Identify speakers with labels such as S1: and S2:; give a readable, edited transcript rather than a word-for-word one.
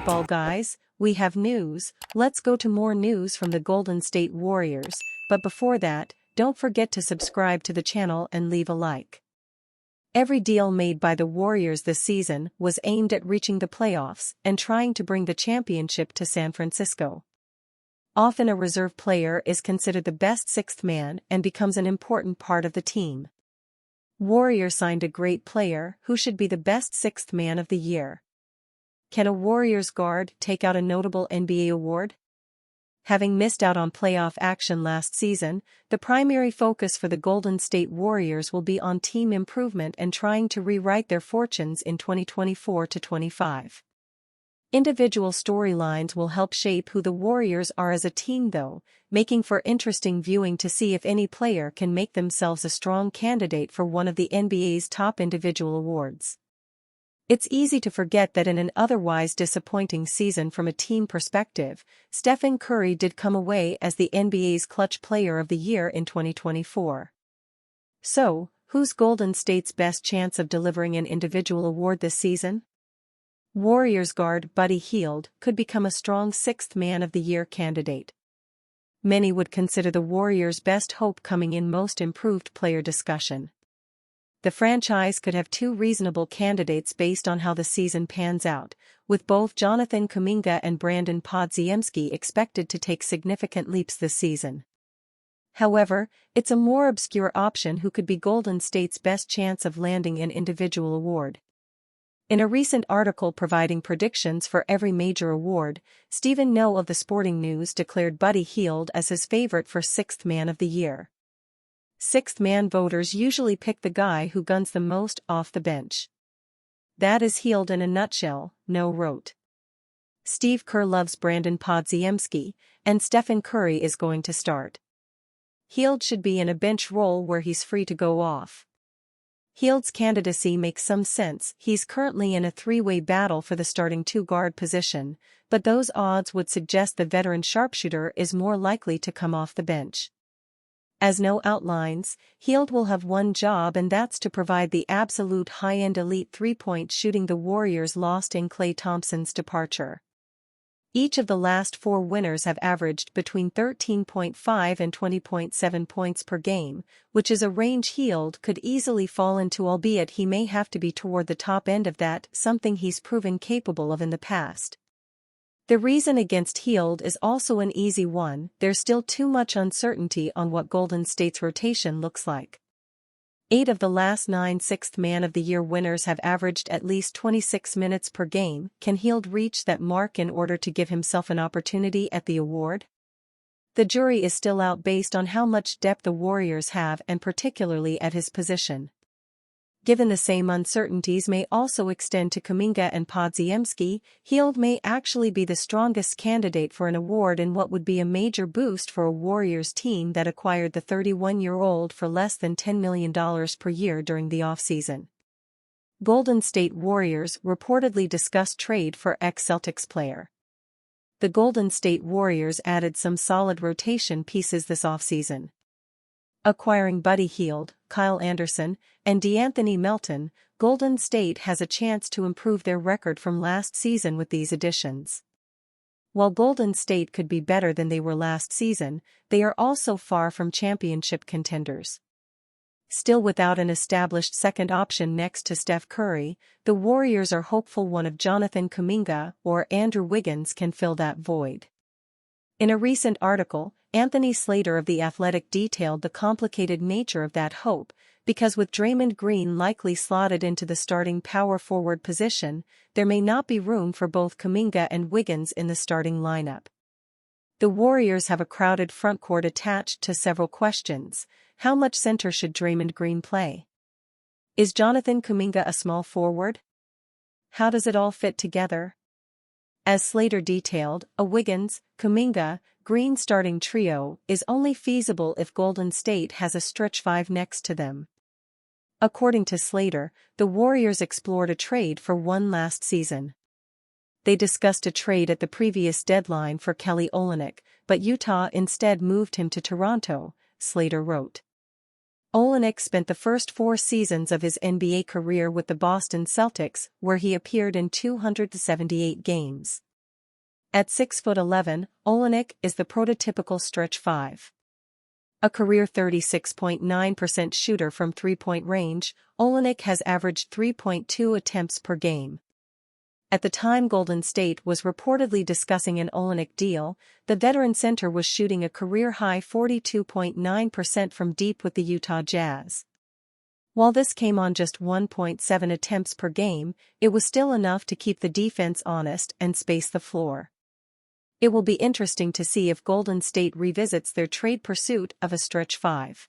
S1: basketball guys, we have news. Let's go to more news from the Golden State Warriors, but before that, don't forget to subscribe to the channel and leave a like. Every deal made by the Warriors this season was aimed at reaching the playoffs and trying to bring the championship to San Francisco. Often a reserve player is considered the best sixth man and becomes an important part of the team. Warriors signed a great player who should be the best sixth man of the year. Can a Warriors guard take out a notable NBA award? Having missed out on playoff action last season, the primary focus for the Golden State Warriors will be on team improvement and trying to rewrite their fortunes in 2024-25. Individual storylines will help shape who the Warriors are as a team though, making for interesting viewing to see if any player can make themselves a strong candidate for one of the NBA's top individual awards. It's easy to forget that in an otherwise disappointing season from a team perspective, Stephen Curry did come away as the NBA's Clutch Player of the Year in 2024. So, who's Golden State's best chance of delivering an individual award this season? Warriors guard Buddy Hield could become a strong sixth man of the year candidate. Many would consider the Warriors' best hope coming in most improved player discussion. The franchise could have two reasonable candidates based on how the season pans out, with both Jonathan Kuminga and Brandon Podziemski expected to take significant leaps this season. However, it's a more obscure option who could be Golden State's best chance of landing an individual award. In a recent article providing predictions for every major award, Stephen No of the Sporting News declared Buddy Hield as his favorite for sixth man of the year. Sixth man voters usually pick the guy who guns the most off the bench. That is Hield in a nutshell, No wrote. Steve Kerr loves Brandon Podziemski, and Stephen Curry is going to start. Hield should be in a bench role where he's free to go off. Hield's candidacy makes some sense. He's currently in a three-way battle for the starting two-guard position, but those odds would suggest the veteran sharpshooter is more likely to come off the bench. As No outlines, Hield will have one job, and that's to provide the absolute high-end elite three-point shooting the Warriors lost in Klay Thompson's departure. Each of the last four winners have averaged between 13.5 and 20.7 points per game, which is a range Hield could easily fall into, albeit he may have to be toward the top end of that, something he's proven capable of in the past. The reason against Hield is also an easy one. There's still too much uncertainty on what Golden State's rotation looks like. 8 of the last 9 sixth man of the year winners have averaged at least 26 minutes per game. Can Hield reach that mark in order to give himself an opportunity at the award? The jury is still out based on how much depth the Warriors have, and particularly at his position. Given the same uncertainties may also extend to Kuminga and Podziemski, Hield may actually be the strongest candidate for an award in what would be a major boost for a Warriors team that acquired the 31-year-old for less than $10 million per year during the offseason. Golden State Warriors reportedly discussed trade for ex-Celtics player. The Golden State Warriors added some solid rotation pieces this offseason. Acquiring Buddy Hield, Kyle Anderson, and DeAnthony Melton, Golden State has a chance to improve their record from last season with these additions. While Golden State could be better than they were last season, they are also far from championship contenders. Still without an established second option next to Steph Curry, the Warriors are hopeful one of Jonathan Kuminga or Andrew Wiggins can fill that void. In a recent article, Anthony Slater of The Athletic detailed the complicated nature of that hope, because with Draymond Green likely slotted into the starting power forward position, there may not be room for both Kuminga and Wiggins in the starting lineup. The Warriors have a crowded frontcourt attached to several questions. How much center should Draymond Green play? Is Jonathan Kuminga a small forward? How does it all fit together? As Slater detailed, a Wiggins, Kuminga, Green starting trio is only feasible if Golden State has a stretch five next to them. According to Slater, the Warriors explored a trade for one last season. They discussed a trade at the previous deadline for Kelly Olynyk, but Utah instead moved him to Toronto, Slater wrote. Olynyk spent the first 4 seasons of his NBA career with the Boston Celtics, where he appeared in 278 games. At 6'11", Olynyk is the prototypical stretch 5. A career 36.9% shooter from three-point range, Olynyk has averaged 3.2 attempts per game. At the time Golden State was reportedly discussing an Olynyk deal, the veteran center was shooting a career-high 42.9% from deep with the Utah Jazz. While this came on just 1.7 attempts per game, it was still enough to keep the defense honest and space the floor. It will be interesting to see if Golden State revisits their trade pursuit of a stretch 5.